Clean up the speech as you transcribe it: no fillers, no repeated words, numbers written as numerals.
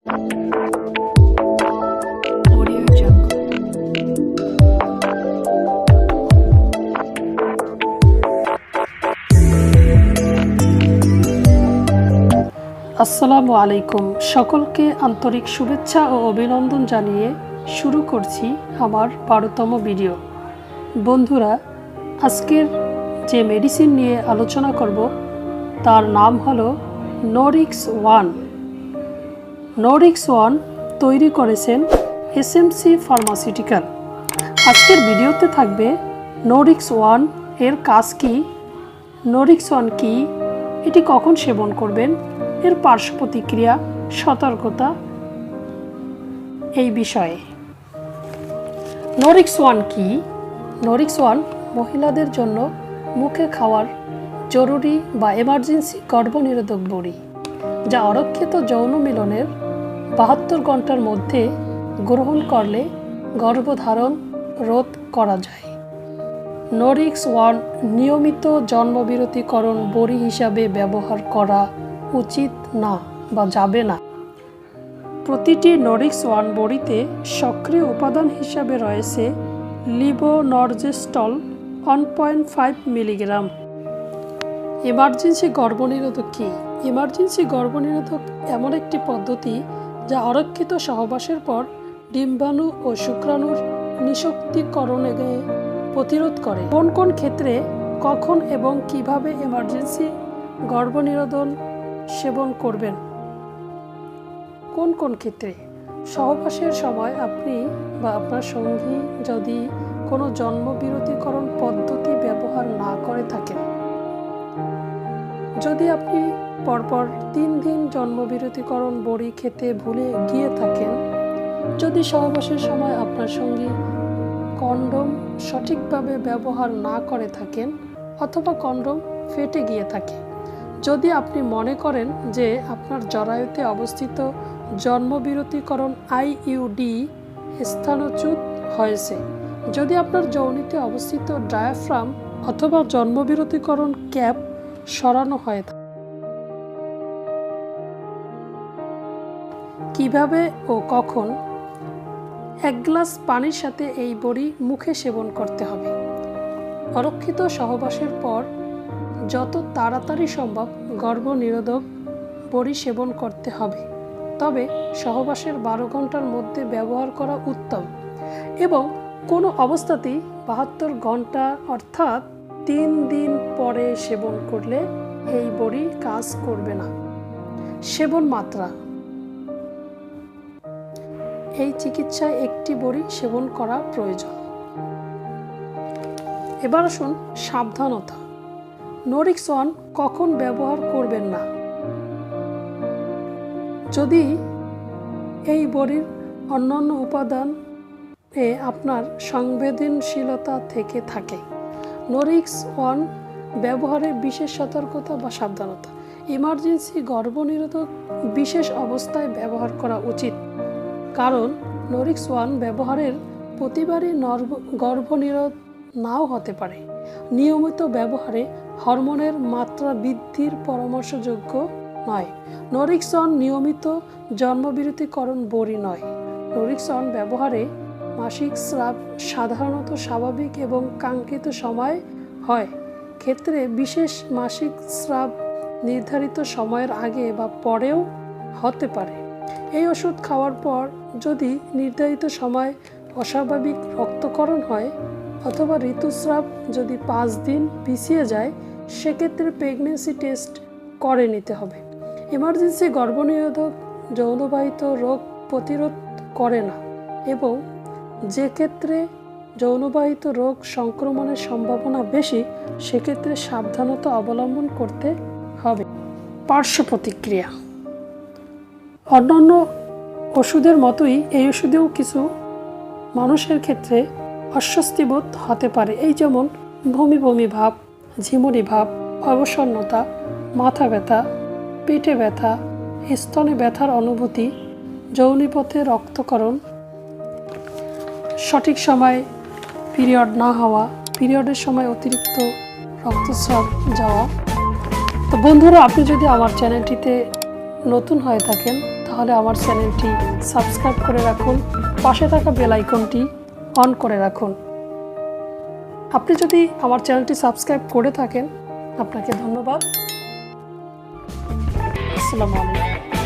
আসসালামু আলাইকুম। সকলকে আন্তরিক শুভেচ্ছা ও অভিনন্দন জানিয়ে শুরু করছি আমার 12তম ভিডিও। বন্ধুরা, আজকের যে মেডিসিন নিয়ে আলোচনা করব তার নাম হলো নোরিক্স ওয়ান। নোরিক্স ওয়ান তৈরি করেছেন এসএমসি ফার্মাসিউটিক্যাল। আজকের ভিডিওতে থাকবে নোরিক্স ওয়ান এর কাজ কী, নোরিক্স ওয়ান কী, এটি কখন সেবন করবেন, এর পার্শ্ব প্রতিক্রিয়া, সতর্কতা এই বিষয়ে। নোরিক্স ওয়ান কি? নোরিক্স ওয়ান মহিলাদের জন্য মুখে খাওয়ার জরুরি বা এমার্জেন্সি গর্ভনিরোধক বড়ি, যা অরক্ষিত যৌন মিলনের 72 ঘন্টার মধ্যে গ্রহণ করলে গর্ভধারণ রোধ করা যায়। নোরিক্স ওয়ান নিয়মিত জন্মবিরতিকরণ বড়ি হিসাবে ব্যবহার করা উচিত না বা যাবে না। প্রতিটি নোরিক্স ওয়ান বড়িতে সক্রিয় উপাদান হিসাবে রয়েছে লিভোনরজেস্টল 1.5 মিলিগ্রাম। এমার্জেন্সি গর্ভনিরোধক কী? এমার্জেন্সি গর্ভনিরোধক এমন একটি পদ্ধতি যা অরক্ষিত সহবাসের পর ডিম্বাণু ও শুক্রাণুর নিষক্তীকরণকে প্রতিরোধ করে। কোন কোন ক্ষেত্রে, কখন এবং কিভাবে এমার্জেন্সি গর্ভনিরোধন সেবন করবেন? কোন কোন ক্ষেত্রে? সহবাসের সময় আপনি বা আপনার সঙ্গী যদি কোনো জন্মবিরতিকরণ পদ্ধতি ব্যবহার না করে থাকেন, যদি আপনি পরপর 3 দিন জন্মবিরতিকরণ বড়ি খেতে ভুলে গিয়ে থাকেন, যদি সহবাসের সময় আপনার সঙ্গী কন্ডোম সঠিকভাবে ব্যবহার না করে থাকেন অথবা কন্ডোম ফেটে গিয়ে থাকে, যদি আপনি মনে করেন যে আপনার জরায়ুতে অবস্থিত জন্মবিরতিকরণ আইইউডি স্থানচ্যুত হয়েছে, যদি আপনার যৌনিতে অবস্থিত ডায়াফ্রাম অথবা জন্মবিরতিকরণ ক্যাপ সরানো হয়ে থাকে। কিভাবে ও কখন? 1 গ্লাস পানির সাথে এই বড়ি মুখে সেবন করতে হবে। অরক্ষিত সহবাসের পর যত তাড়াতাড়ি সম্ভব গর্ভনিরোধক বড়ি সেবন করতে হবে, তবে সহবাসের 12 ঘন্টার মধ্যে ব্যবহার করা উত্তম এবং কোনো অবস্থাতেই 72 ঘন্টা অর্থাৎ 3 দিন পরে সেবন করলে এই বড়ি কাজ করবে না। সেবন মাত্রা: এই চিকিৎসায় একটি বড়ি সেবন করা প্রয়োজন। এবার আসুন সাবধানতা। নোরিক্স ওয়ান কখন ব্যবহার করবেন না? যদি এই বড়ির অন্যান্য উপাদানে আপনার সংবেদনশীলতা থেকে থাকে। নোরিক্স ওয়ান ব্যবহারে বিশেষ সতর্কতা বা সাবধানতা: ইমার্জেন্সি গর্ভনিরোধক বিশেষ অবস্থায় ব্যবহার করা উচিত, কারণ নোরিক্স ওয়ান ব্যবহারের প্রতিবারই গর্ভনিরোধ নাও হতে পারে। নিয়মিত ব্যবহারে হরমোনের মাত্রা বৃদ্ধির পরামর্শযোগ্য নয়। নোরিক্স ওয়ান নিয়মিত জন্মবিরতিকরণ বড়ি নয়। নোরিক্স ওয়ান ব্যবহারে মাসিক স্রাব সাধারণত স্বাভাবিক এবং কাঙ্ক্ষিত সময় হয়। ক্ষেত্রে বিশেষ মাসিক স্রাব নির্ধারিত সময়ের আগে বা পরেও হতে পারে। এই ওষুধ খাওয়ার পর যদি নির্ধারিত সময় অস্বাভাবিক রক্তক্ষরণ হয় অথবা ঋতুস্রাব যদি 5 দিন পিছিয়ে যায়, সেক্ষেত্রে প্রেগন্যান্সি টেস্ট করে নিতে হবে। এমার্জেন্সি গর্ভনিরোধক যৌনবাহিত রোগ প্রতিরোধ করে না এবং যে ক্ষেত্রে যৌনবাহিত রোগ সংক্রমণের সম্ভাবনা বেশি, সেক্ষেত্রে সাবধানতা অবলম্বন করতে হবে। পার্শ্ব প্রতিক্রিয়া: অন্যান্য ওষুধের মতোই এই ওষুধেও কিছু মানুষের ক্ষেত্রে অস্বস্তিবোধ হতে পারে, এই যেমন বমি বমি ভাব, ঝিমুনি ভাব, অবসন্নতা, মাথা ব্যথা, পেটে ব্যথা, স্তনে ব্যথার অনুভূতি, যৌনিপথে রক্তক্ষরণ, সঠিক সময় পিরিয়ড না হওয়া, পিরিয়ডের সময় অতিরিক্ত রক্তস্রাব যাওয়া। তো বন্ধুরা, আপনি যদি আমার চ্যানেলটিতে নতুন হয়ে থাকেন তাহলে আমার চ্যানেলটি সাবস্ক্রাইব করে রাখুন, পাশে থাকা বেল আইকনটি অন করে রাখুন। আপনি যদি আমার চ্যানেলটি সাবস্ক্রাইব করে থাকেন, আপনাকে ধন্যবাদ। আসসালামু আলাইকুম।